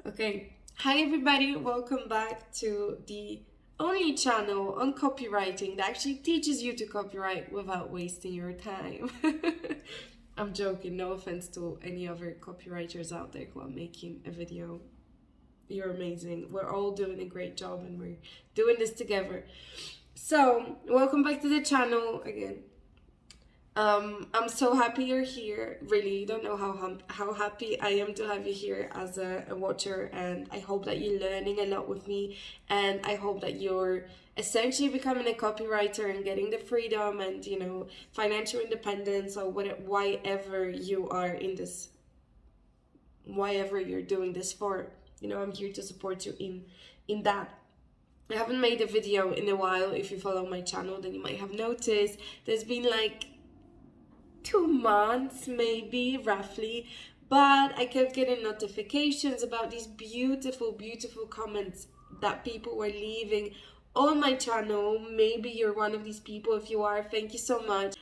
Okay, hi everybody, welcome back to the only channel on copywriting that actually teaches you to copyright without wasting your time. I'm joking, no offense to any other copywriters out there who are making a video. You're amazing. We're all doing a great job and we're doing this together. So, welcome back to the channel again. I'm so happy you're here. Really, you don't know how happy I am to have you here as a watcher, and I hope that you're learning a lot with me, and I hope that you're essentially becoming a copywriter and getting the freedom and financial independence or whatever you are in this, whatever you're doing this for. I'm here to support you in that. I haven't made a video in a while. If you follow my channel, then you might have noticed there's been like 2 months maybe roughly, but I kept getting notifications about these beautiful comments that people were leaving on my channel. Maybe you're one of these people. If you are, thank you so much.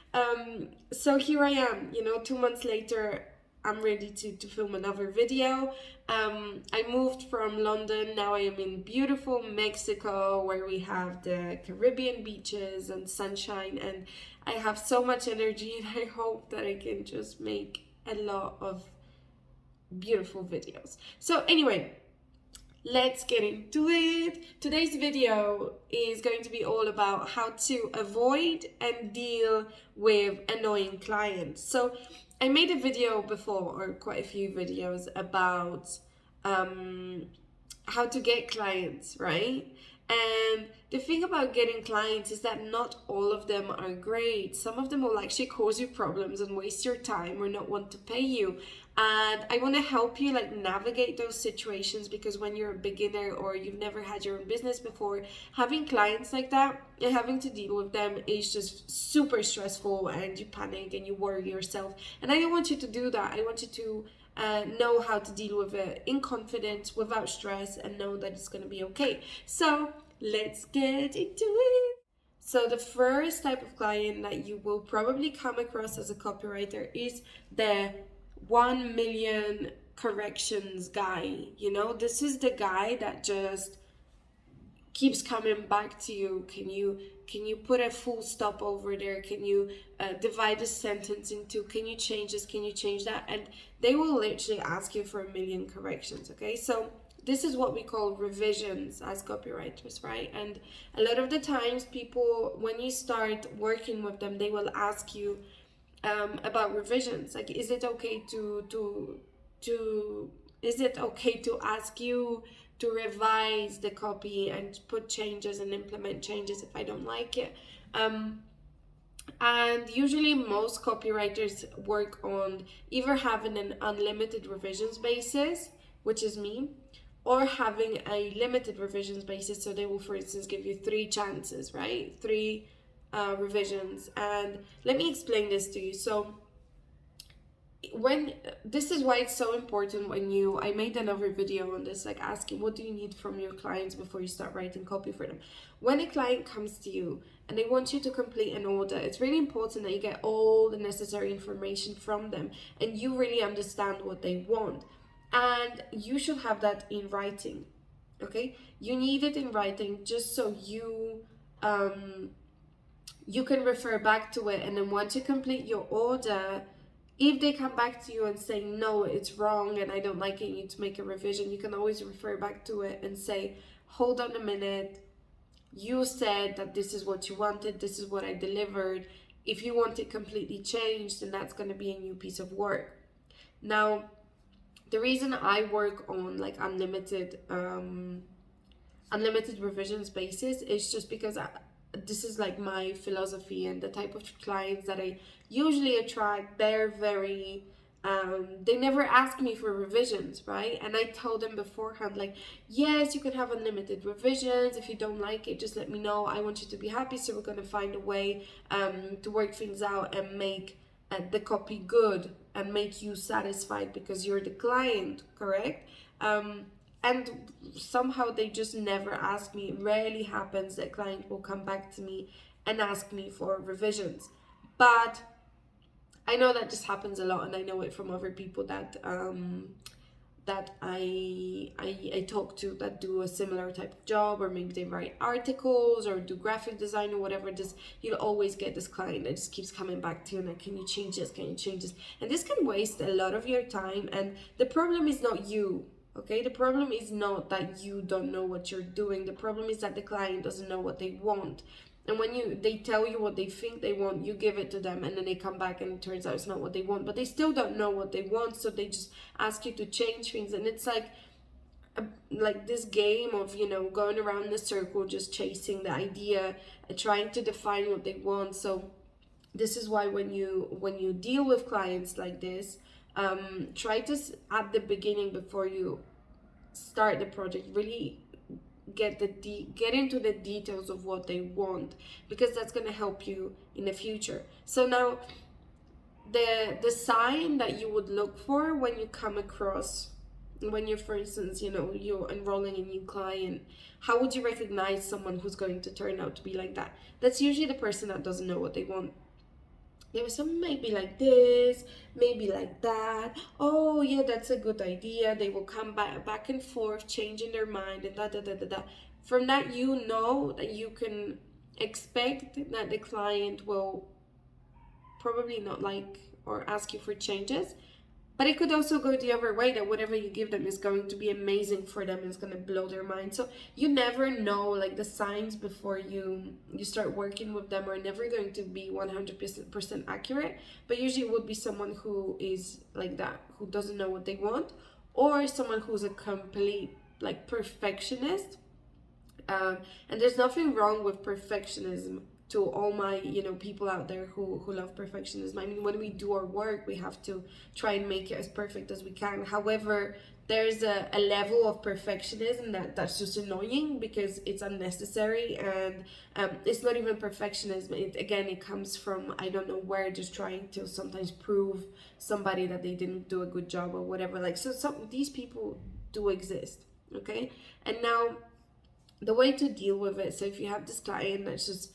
So here I am, 2 months later. I'm ready to film another video. I moved from London. Now I am in beautiful Mexico, where we have the Caribbean beaches and sunshine, and I have so much energy, and I hope that I can just make a lot of beautiful videos. So anyway, let's get into it. Today's video is going to be all about how to avoid and deal with annoying clients. So I made a video before, or quite a few videos, about how to get clients, right? And the thing about getting clients is that not all of them are great. Some of them will actually cause you problems and waste your time or not want to pay you. And I want to help you navigate those situations, because when you're a beginner or you've never had your own business before, having clients like that and having to deal with them is just super stressful, and you panic and you worry yourself. And I don't want you to do that. I want you to know how to deal with it in confidence, without stress, and know that it's going to be okay. So let's get into it. So the first type of client that you will probably come across as a copywriter is the 1 million corrections guy. This is the guy that just keeps coming back to you. Can you put a full stop over there? Can you divide a sentence into, can you change this, can you change that? And they will literally ask you for 1 million corrections. Okay, so this is what we call revisions as copywriters, right? And a lot of the times people, when you start working with them, they will ask you about revisions. Like, is it okay is it okay to ask you to revise the copy and put changes and implement changes if I don't like it? And usually most copywriters work on either having an unlimited revisions basis, which is me, or having a limited revisions basis. So they will, for instance, give you 3 chances, right? 3 revisions. And let me explain this to you. So this is why it's so important I made another video on this, asking what do you need from your clients before you start writing copy for them. When a client comes to you and they want you to complete an order, it's really important that you get all the necessary information from them and you really understand what they want, and you should have that in writing. Okay, you need it in writing just so you can refer back to it, and then once you complete your order, if they come back to you and say, no, it's wrong and I don't like it, you need to make a revision, you can always refer back to it and say, hold on a minute, you said that this is what you wanted, this is what I delivered. If you want it completely changed, then that's going to be a new piece of work. Now, the reason I work on unlimited revisions basis is just because this is my philosophy, and the type of clients that I usually attract, they're very they never ask me for revisions, right? And I told them beforehand, yes, you can have unlimited revisions. If you don't like it, just let me know. I want you to be happy, so we're going to find a way to work things out and make the copy good and make you satisfied, because you're the client, correct? And somehow they just never ask me. It rarely happens that client will come back to me and ask me for revisions. But I know that just happens a lot, and I know it from other people that that I talk to that do a similar type of job, or maybe they write articles or do graphic design or whatever. Just you'll always get this client that just keeps coming back to you, like, can you change this, can you change this? And this can waste a lot of your time. And the problem is not you, okay? The problem is not that you don't know what you're doing. The problem is that the client doesn't know what they want. And when they tell you what they think they want, you give it to them, and then they come back and it turns out it's not what they want. But they still don't know what they want, so they just ask you to change things. And it's like this game of, you know, going around the circle, just chasing the idea, trying to define what they want. So this is why when you deal with clients like this, try to at the beginning, before you start the project, really get into the details of what they want, because that's going to help you in the future. So now the sign that you would look for when you come across, when you're, for instance, you know, you're enrolling a new client, how would you recognize someone who's going to turn out to be like that? That's usually the person that doesn't know what they want. There was some maybe like this, maybe like that. Oh yeah, that's a good idea. They will come back and forth, changing their mind, and da da da da da. From that, you know that you can expect that the client will probably not like or ask you for changes. But it could also go the other way, that whatever you give them is going to be amazing for them, it's going to blow their mind. So you never know, like, the signs before you start working with them are never going to be 100% accurate. But usually it would be someone who is like that, who doesn't know what they want, or someone who's a complete, like, perfectionist. And there's nothing wrong with perfectionism, to all my, you know, people out there who love perfectionism. I mean, when we do our work, we have to try and make it as perfect as we can. However, there's a level of perfectionism that's just annoying, because it's unnecessary. And it's not even perfectionism. It comes from, I don't know where, just trying to sometimes prove somebody that they didn't do a good job or whatever. Like, so these people do exist, okay? And now the way to deal with it, so if you have this client that's just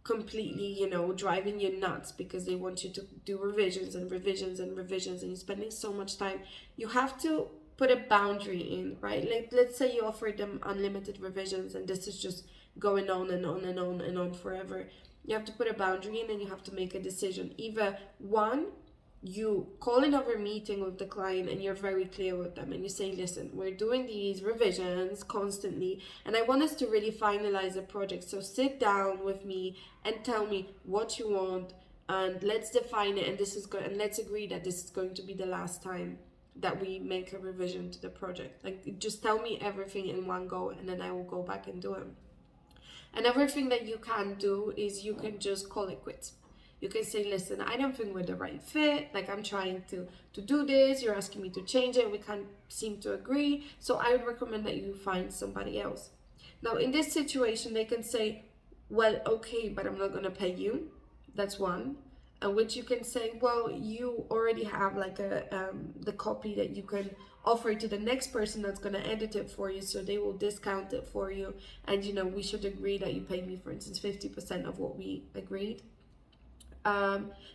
completely, you know, driving you nuts because they want you to do revisions and revisions and revisions, and you're spending so much time, you have to put a boundary in, right? Like, let's say you offer them unlimited revisions, and this is just going on and on and on and on forever. You have to put a boundary in, and you have to make a decision. Either one, you call another meeting with the client and you're very clear with them, and you say, listen, we're doing these revisions constantly, and I want us to really finalize the project. So sit down with me and tell me what you want, and let's define it, and this is good, and let's agree that this is going to be the last time that we make a revision to the project. Like, just tell me everything in one go, and then I will go back and do it. Another thing that you can do is you can just call it quits. You can say, listen, I don't think we're the right fit. Like, I'm trying to do this. You're asking me to change it. We can't seem to agree. So I would recommend that you find somebody else. Now, in this situation, they can say, well, okay, but I'm not going to pay you. That's one. And which you can say, well, you already have like the copy that you can offer to the next person that's going to edit it for you. So they will discount it for you. And, you know, we should agree that you pay me, for instance, 50% of what we agreed.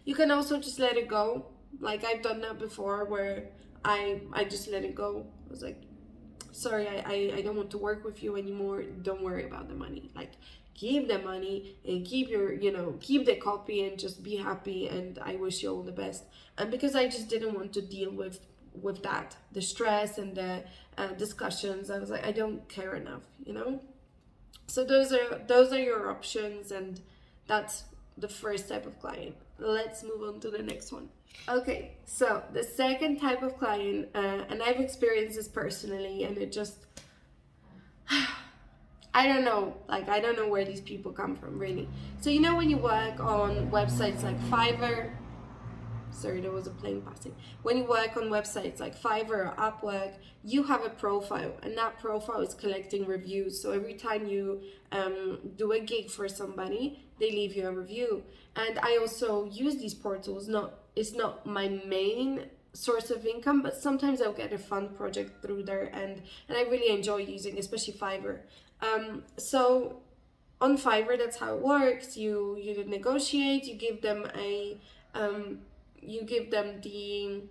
You can also just let it go. Like, I've done that before, where I just let it go. I was like, sorry, I don't want to work with you anymore. Don't worry about the money. Like, keep the money and keep your, you know, keep the copy and just be happy, and I wish you all the best. And because I just didn't want to deal with that, the stress and the discussions, I was like, I don't care enough, you know. So those are your options, and that's the first type of client. Let's move on to the next one. Okay, so the second type of client, and I've experienced this personally, and it just, I don't know, like, I don't know where these people come from, really. So, you know, when you work on websites like Fiverr, sorry, there was a plane passing. When you work on websites like Fiverr or Upwork, you have a profile, and that profile is collecting reviews. So every time you do a gig for somebody, they leave you a review. And I also use these portals. It's not my main source of income, but sometimes I'll get a fun project through there, and I really enjoy using, especially Fiverr. So on Fiverr, that's how it works. You negotiate, you give them the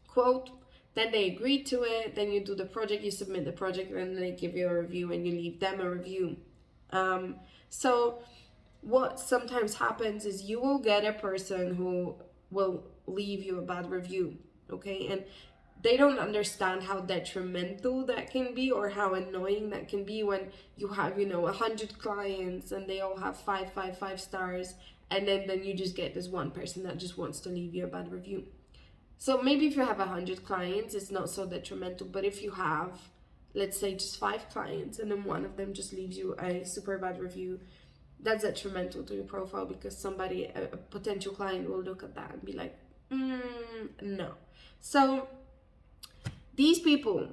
quote, Then they agree to it, then you do the project, you submit the project, and then they give you a review and you leave them a review. So what sometimes happens is you will get a person who will leave you a bad review, okay? And they don't understand how detrimental that can be or how annoying that can be when you have, 100 clients and they all have five stars, and then you just get this one person that just wants to leave you a bad review. So maybe if you have 100 clients, it's not so detrimental, but if you have, let's say, just 5 clients and then one of them just leaves you a super bad review, that's detrimental to your profile, because a potential client will look at that and be like, no. So these people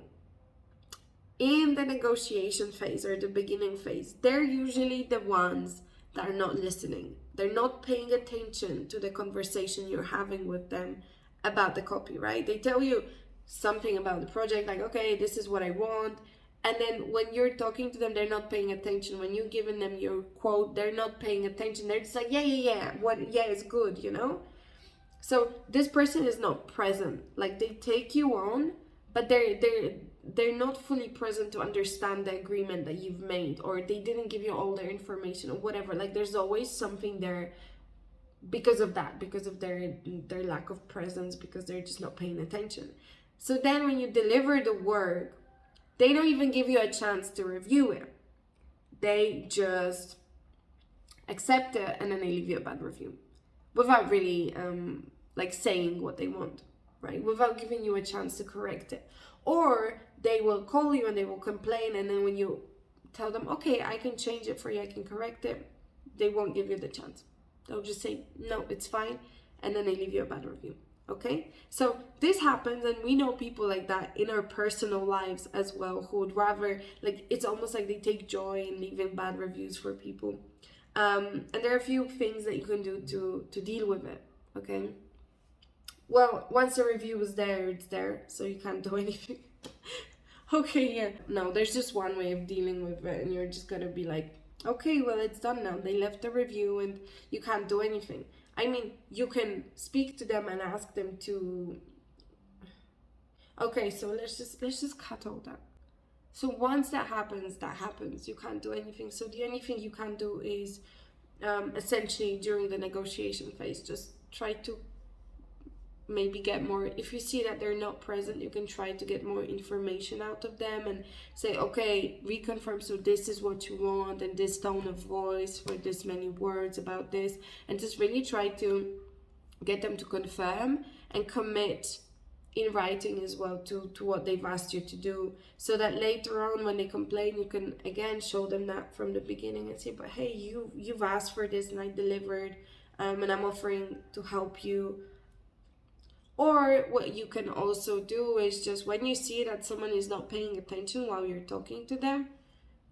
in the negotiation phase or the beginning phase, they're usually the ones that are not listening. They're not paying attention to the conversation you're having with them about the copy, right? They tell you something about the project, like, okay, this is what I want. And then when you're talking to them, they're not paying attention. When you're giving them your quote, they're not paying attention. They're just like, yeah, it's good, So this person is not present. Like, they take you on, but they're not fully present to understand the agreement that you've made, or they didn't give you all their information or whatever. Like, there's always something there because of that, because of their lack of presence, because they're just not paying attention. So then when you deliver the work, they don't even give you a chance to review it. They just accept it and then they leave you a bad review without really saying what they want, right? Without giving you a chance to correct it. Or they will call you and they will complain, and then when you tell them, okay, I can change it for you, I can correct it, they won't give you the chance. They'll just say, no, it's fine, and then they leave you a bad review. Okay, so this happens, and we know people like that in our personal lives as well, who would rather, it's almost like they take joy in leaving bad reviews for people. And there are a few things that you can do to deal with it. Okay, well, once the review is there, it's there, so you can't do anything. Okay, yeah, no, there's just one way of dealing with it, and you're just gonna be like, okay, well, it's done now. They left a review and you can't do anything. I mean, you can speak to them and ask them to... Okay, so let's just cut all that. So once that happens. You can't do anything. So the only thing you can do is essentially during the negotiation phase, just try to maybe get more. If you see that they're not present, you can try to get more information out of them and say, okay, reconfirm, so this is what you want, and this tone of voice for this many words about this, and just really try to get them to confirm and commit in writing as well to what they've asked you to do, so that later on when they complain, you can again show them that from the beginning and say, but hey, you've asked for this and I delivered, and I'm offering to help you. Or what you can also do is just when you see that someone is not paying attention while you're talking to them,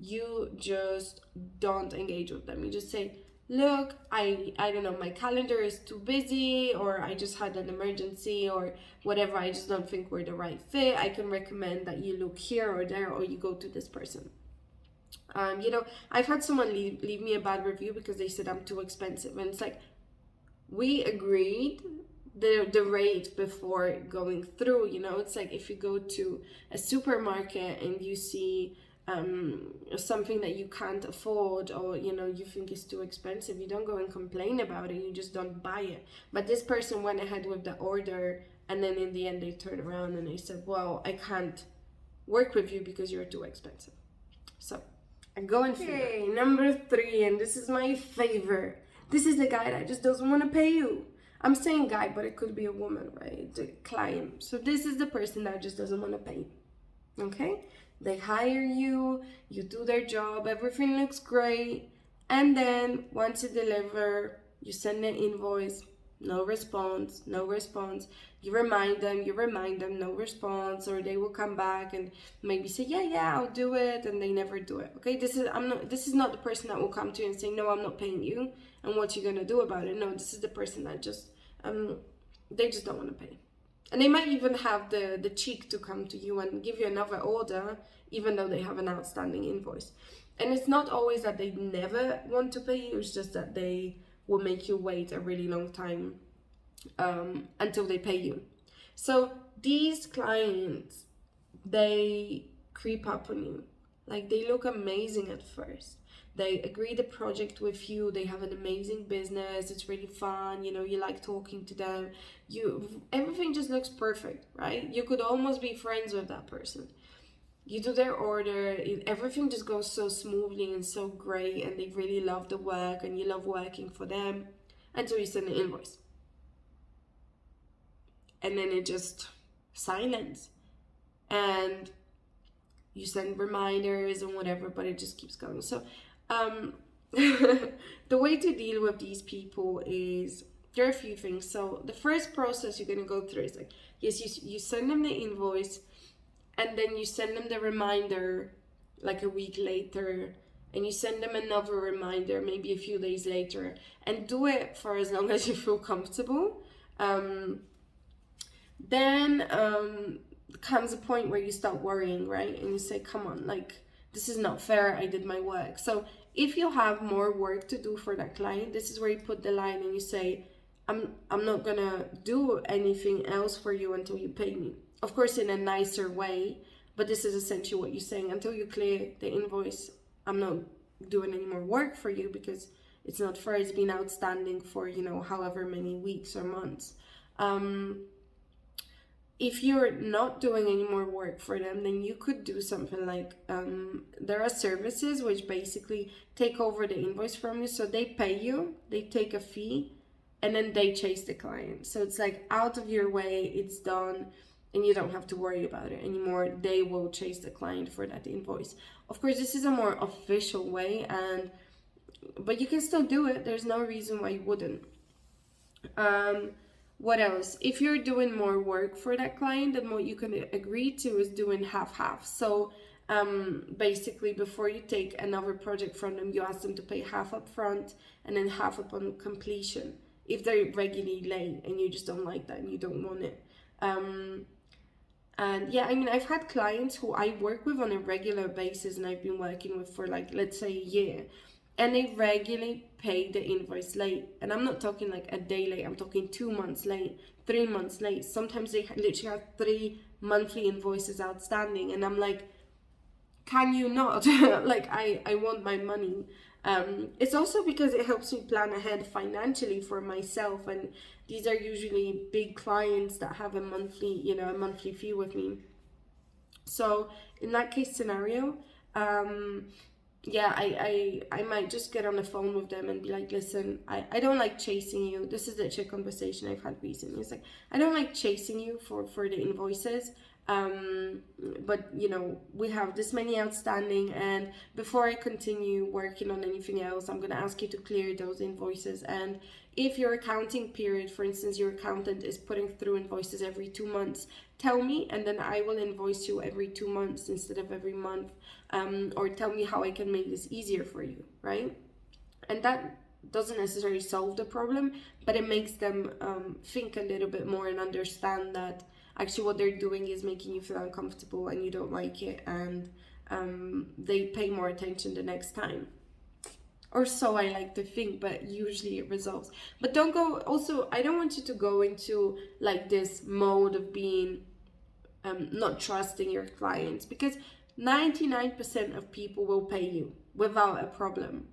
you just don't engage with them. You just say, look, I don't know, my calendar is too busy, or I just had an emergency, or whatever, I just don't think we're the right fit. I can recommend that you look here or there, or you go to this person. I've had someone leave me a bad review because they said I'm too expensive. And it's like, we agreed the rate before going through. It's like if you go to a supermarket and you see something that you can't afford, or you think is too expensive, you don't go and complain about it, you just don't buy it. But this person went ahead with the order, and then in the end they turned around and they said, well, I can't work with you because you're too expensive. So I'm going through. Okay, number 3, and this is my favorite. This is the guy that just doesn't want to pay you. I'm saying guy, but it could be a woman, right? The client. So this is the person that just doesn't want to pay. Okay? They hire you, you do their job, everything looks great, and then once you deliver, you send an invoice, no response. You remind them, no response, or they will come back and maybe say, yeah, I'll do it, and they never do it. Okay, this is not the person that will come to you and say, no, I'm not paying you, and what you're gonna do about it. No, this is the person that just they just don't want to pay. And they might even have the cheek to come to you and give you another order, even though they have an outstanding invoice. And it's not always that they never want to pay you, it's just that they will make you wait a really long time until they pay you. So these clients, they creep up on you. Like, they look amazing at first. They agree the project with you. They have an amazing business. It's really fun. You like talking to them. Everything just looks perfect, right? You could almost be friends with that person. You do their order. Everything just goes so smoothly and so great, and they really love the work, and you love working for them. Until you send an invoice, and then it just silence, and you send reminders and whatever, but it just keeps going. So the way to deal with these people is, there are a few things. So the first process you're going to go through is like, yes, you send them the invoice, and then you send them the reminder like a week later, and you send them another reminder maybe a few days later, and do it for as long as you feel comfortable. Then comes a point where you start worrying, right? And you say, come on, like, this is not fair. I did my work. So if you have more work to do for that client, this is where you put the line and you say, I'm not gonna do anything else for you until you pay me. Of course, in a nicer way, but this is essentially what you're saying. Until you clear the invoice, I'm not doing any more work for you, because it's not fair. It's been outstanding for, however many weeks or months. If you're not doing any more work for them, then you could do something like, there are services which basically take over the invoice from you. So they pay you, they take a fee, and then they chase the client. So it's like out of your way, it's done, and you don't have to worry about it anymore. They will chase the client for that invoice. Of course, this is a more official way, but you can still do it. There's no reason why you wouldn't. What else? If you're doing more work for that client, then what you can agree to is doing half-half. So basically, before you take another project from them, you ask them to pay half up front and then half upon completion, if they're regularly late and you just don't like that and you don't want it. And yeah, I mean, I've had clients who I work with on a regular basis, and I've been working with for like, let's say, a year, and they regularly pay the invoice late. And I'm not talking like a day late, I'm talking 2 months late, 3 months late. Sometimes they literally have 3 monthly invoices outstanding, and I'm like, can you not? Like, I want my money. It's also because it helps me plan ahead financially for myself, and these are usually big clients that have a monthly fee with me. So in that case scenario, yeah, I might just get on the phone with them and be like, listen, I don't like chasing you. This is the conversation I've had recently. It's like, I don't like chasing you for the invoices. But we have this many outstanding, and before I continue working on anything else, I'm gonna ask you to clear those invoices. And if your accounting period, for instance, your accountant is putting through invoices every 2 months, tell me, and then I will invoice you every 2 months instead of every month. Or tell me how I can make this easier for you, right? And that doesn't necessarily solve the problem, but it makes them think a little bit more and understand that actually what they're doing is making you feel uncomfortable and you don't like it, and they pay more attention the next time. Or so I like to think, but usually it resolves. But don't go, also, I don't want you to go into like this mode of being not trusting your clients, because 99% of people will pay you without a problem.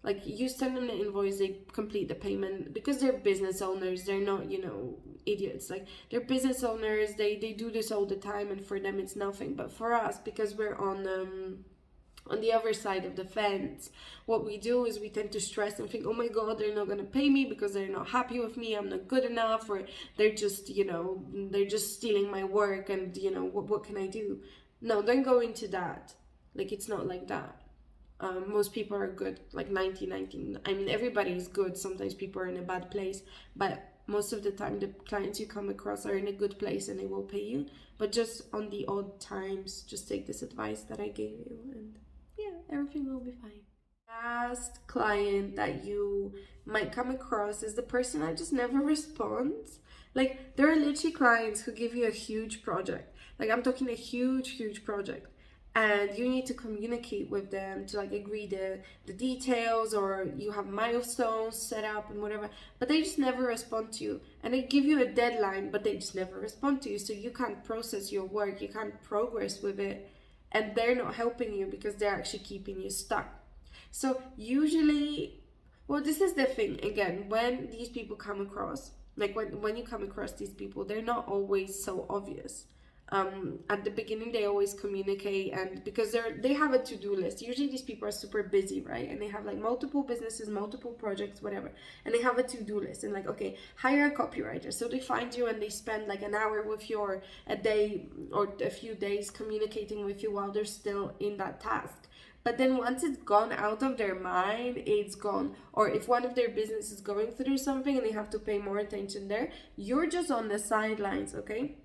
Like, you send them the invoice, they complete the payment, because they're business owners. They're not, idiots. Like, they're business owners. They do this all the time, and for them it's nothing. But for us, because we're on the other side of the fence, what we do is we tend to stress and think, oh my god, they're not gonna pay me because they're not happy with me, I'm not good enough, or they're just they're just stealing my work, and what can I do? No, don't go into that. Like, it's not like that. Most people are good, like 19. I mean, everybody is good. Sometimes people are in a bad place, but most of the time the clients you come across are in a good place and they will pay you. But just on the odd times, just take this advice that I gave you, and yeah, everything will be fine. Last client that you might come across is the person that just never responds. Like, there are literally clients who give you a huge project. Like, I'm talking a huge project, and you need to communicate with them to like agree the details, or you have milestones set up and whatever, but they just never respond to you, and they give you a deadline but they just never respond to you, so you can't process your work, you can't progress with it, and they're not helping you because they're actually keeping you stuck. So usually, well, this is the thing again, when these people come across, like when you come across these people, they're not always so obvious. At the beginning they always communicate, and because they have a to-do list, usually these people are super busy, right, and they have like multiple businesses, multiple projects, whatever, and they have a to-do list, and like, okay, hire a copywriter, so they find you and they spend like an hour with you, or a day or a few days communicating with you while they're still in that task. But then once it's gone out of their mind, it's gone. Or if one of their business is going through something and they have to pay more attention there, you're just on the sidelines, okay?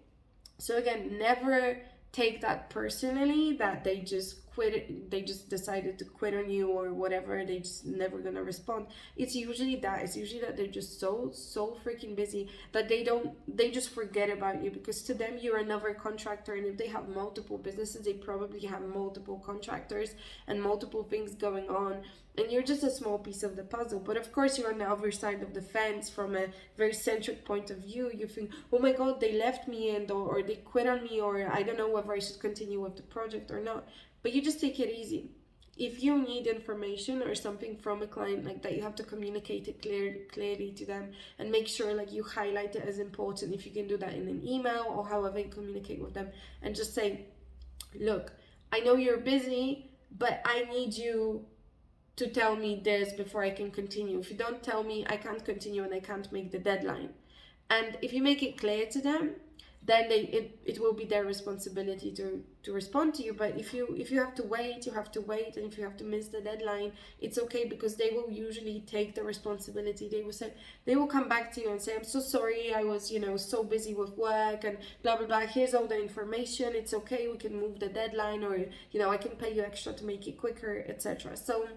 So again, never take that personally, that they just quit, they just decided to quit on you or whatever, they just never gonna respond. It's usually that they're just so freaking busy that they just forget about you, because to them you're another contractor, and if they have multiple businesses, they probably have multiple contractors and multiple things going on, and you're just a small piece of the puzzle. But of course, you're on the other side of the fence from a very centric point of view. You think, oh my god, they left me, and or they quit on me, or I don't know whether I should continue with the project or not. But you just take it easy. If you need information or something from a client like that, you have to communicate it clearly to them, and make sure like you highlight it as important. If you can do that in an email or however you communicate with them, and just say, look, I know you're busy, but I need you to tell me this before I can continue. If you don't tell me, I can't continue and I can't make the deadline. And if you make it clear to them, then it will be their responsibility to respond to you. But if you have to wait, you have to wait, and if you have to miss the deadline, it's okay, because they will usually take the responsibility. They will come back to you and say, I'm so sorry, I was so busy with work and blah blah blah, here's all the information, it's okay, we can move the deadline, or I can pay you extra to make it quicker, etc. So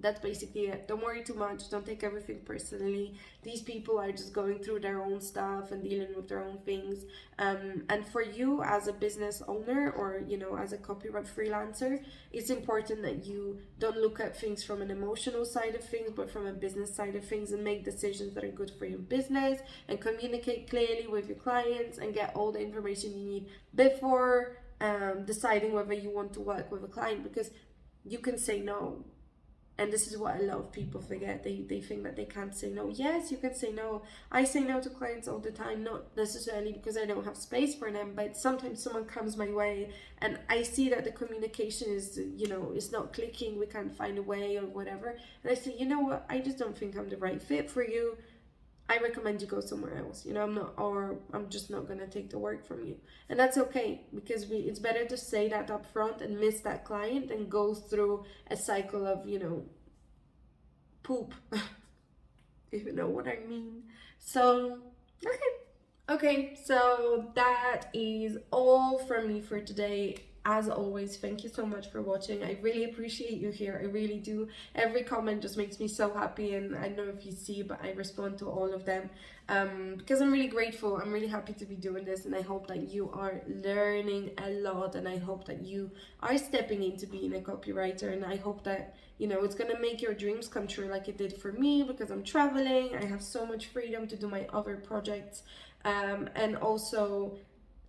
that's basically it. Don't worry too much. Don't take everything personally. These people are just going through their own stuff and dealing with their own things. And for you as a business owner, or as a copyright freelancer, it's important that you don't look at things from an emotional side of things, but from a business side of things, and make decisions that are good for your business, and communicate clearly with your clients, and get all the information you need before deciding whether you want to work with a client, because you can say no. And this is what a lot of people forget. They think that they can't say no. Yes, you can say no. I say no to clients all the time, not necessarily because I don't have space for them, but sometimes someone comes my way and I see that the communication is, is not clicking, we can't find a way or whatever. And I say, you know what, I just don't think I'm the right fit for you. I recommend you go somewhere else. I'm just not gonna take the work from you, and that's okay, because it's better to say that up front and miss that client than go through a cycle of poop, if you know what I mean. So okay, so that is all from me for today. As always, thank you so much for watching. I really appreciate you here. I really do. Every comment just makes me so happy, and I don't know if you see, but I respond to all of them because I'm really grateful. I'm really happy to be doing this, and I hope that you are learning a lot, and I hope that you are stepping into being a copywriter, and I hope that it's gonna make your dreams come true like it did for me, because I'm traveling, I have so much freedom to do my other projects, and also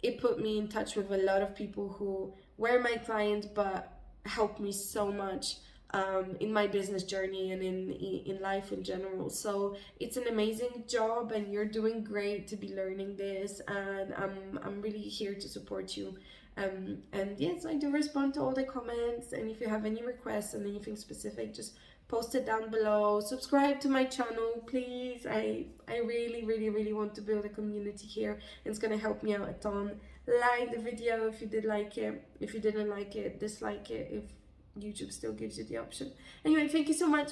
it put me in touch with a lot of people who were my clients but helped me so much in my business journey and in life in general. So it's an amazing job, and you're doing great to be learning this, and I'm really here to support you. And yes, I do respond to all the comments, and if you have any requests and anything specific, just post it down below. Subscribe to my channel, please. I really want to build a community here, and it's gonna help me out a ton. Like the video if you did like it. If you didn't like it, dislike it if YouTube still gives you the option. Anyway, thank you so much.